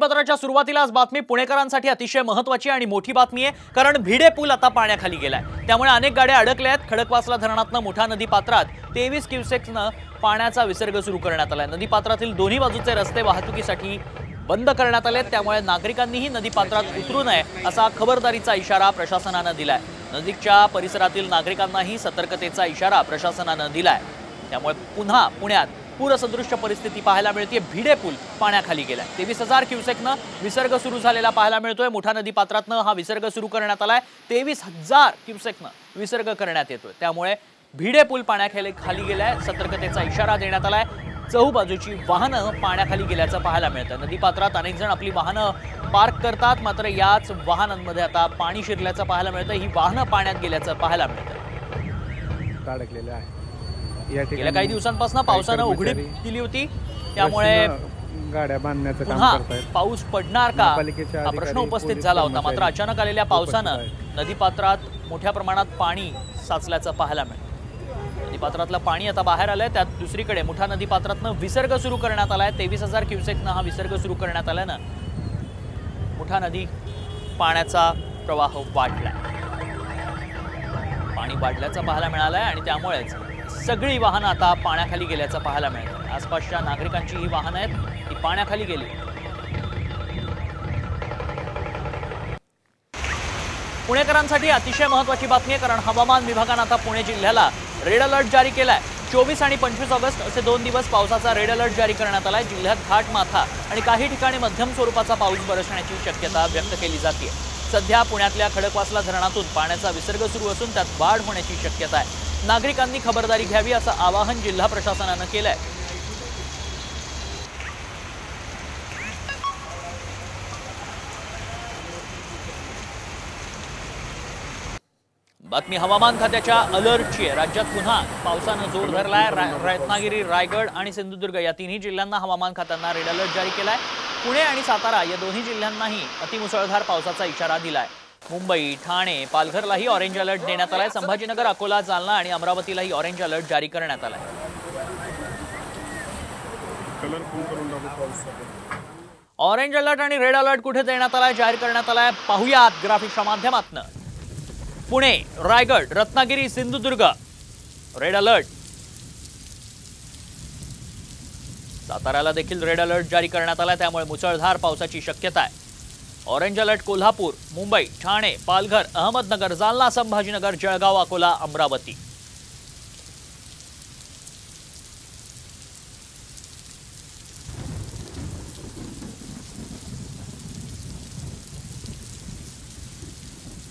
पत्राच्या सुरुवातीलाच बातमी पुणेकरांसाठी अतिशय महत्त्वाची आणि मोठी बातमी आहे, कारण भिडे पूल आता पाण्याखाली गेलाय। त्यामुळे अनेक गाड्या अडकल्या आहेत। खडकवासला धरणातनं मोठा नदी पात्रात 23 क्युसेक्सनं पाण्याचा विसर्ग सुरू करण्यात आलाय। नदी पात्रातील दोन्ही बाजूचे रस्ते वाहतुकीसाठी बंद करण्यात आले, त्यामुळे नागरिकांनीही नदी पात्रात उतरू नये असा खबरदारीचा इशारा प्रशासनाने दिलाय। नदीच्या परिसरातील नागरिकांनाही सतर्कतेचा इशारा प्रशासनाने दिलाय। त्यामुळे पुन्हा पुण्यात पूरसदृश्य परिस्थिती पाहायला मिळते। भिडे पूल पाण्याखाली गेलाय। 23,000 क्युसेकनं विसर्ग सुरू झालेला पाहायला मिळतोय। मोठा नदी पात्रातनं हा विसर्ग सुरू करण्यात आलाय। 23,000 क्युसेकनं विसर्ग करण्यात येतोय। त्यामुळे भिडे पूल पाण्याखाली गेलाय। सतर्कतेचा इशारा देण्यात आलाय। चहूबाजूची वाहनं पाण्याखाली गेल्याचं पाहायला मिळतं। नदी पात्रात अनेक जण आपली वाहनं पार्क करतात, मात्र याच वाहनांमध्ये आता पाणी शिरल्याचं पाहायला मिळतं। ही वाहनं पाण्यात गेल्याचं पाहायला मिळतं। अडकलेले आहे। गेल्या काही दिवसांपासून पावसानं उघडीप दिली होती, त्यामुळे गाड्या बांधण्याचं काम करतायत। पाऊस पडणार का हा प्रश्न उपस्थित झाला होता, मात्र अचानक आलेल्या पावसानं नदीपात्रात मोठ्या प्रमाणात पाणी साचल्याचं पाहायला मिळतं। नदीपात्रातलं पाणी आता बाहेर आलंय। त्यात दुसरीकडे मोठा नदीपात्रातनं विसर्ग सुरू करण्यात आलाय। 23,000 क्युसेकनं हा विसर्ग सुरू करण्यात आल्यानं मोठा नदी पाण्याचा प्रवाह वाढलाय। पाणी वाढल्याचं पाहायला मिळालंय आणि त्यामुळेच सगळी वाहनं आता पाण्याखाली गेल्याचं पाहायला मिळतं। आसपासच्या नागरिकांची ही वाहनं आहेत ती पाण्याखाली गेली। पुणेकरांसाठी अतिशय महत्त्वाची बातमी आहे, कारण हवामान विभागाने आता पुणे जिल्ह्याला रेड अलर्ट जारी केलाय। 24 आणि 25 ऑगस्ट असे 2 दिवस पावसाचा रेड अलर्ट जारी करण्यात आलाय। जिल्ह्यात घाटमाथा आणि काही ठिकाणी मध्यम स्वरूपाचा पाऊस बरसण्याची शक्यता व्यक्त केली जाते। सध्या पुण्यातल्या खडकवासला धरणातून पाण्याचा विसर्ग सुरू असून त्यात वाढ होण्याची शक्यता आहे। नागरिकांनी खबरदारी घ्यावी असं आवाहन जिल्हा प्रशासनाने केलंय। बातमी हवामान खात्याच्या अलर्टची आहे। राज्यात पुन्हा पावसानं जोर धरलाय। रत्नागिरी, रायगड आणि सिंधुदुर्ग या तिन्ही जिल्ह्यांना हवामान खात्यानं रेड अलर्ट जारी केलाय। पुणे आणि सातारा या दोन्ही जिल्ह्यांनाही अतिमुसळधार पावसाचा इशारा दिलाय। मुंबई, ठाणे, पालघरलाही ऑरेंज अलर्ट देण्यात आलाय। संभाजीनगर, अकोला, जालना आणि अमरावतीलाही ऑरेंज अलर्ट जारी करण्यात आलाय। ऑरेंज अलर्ट आणि रेड अलर्ट कुठे देण्यात आलाय, जाहीर करण्यात आलाय, पाहुयात ग्राफिक्सच्या माध्यमातून। Pune, Raigad, Ratnagiri, Sindhudurg red alert. साताऱ्याला देखील रेड अलर्ट जारी करण्यात आलाय, त्यामुळे मुसळधार पावसाची शक्यता आहे। Orange alert Kolhapur, Mumbai, Thane, Palghar, Ahmednagar, Jalna, Sambhajinagar, Jalgaon, Akola, Amravati.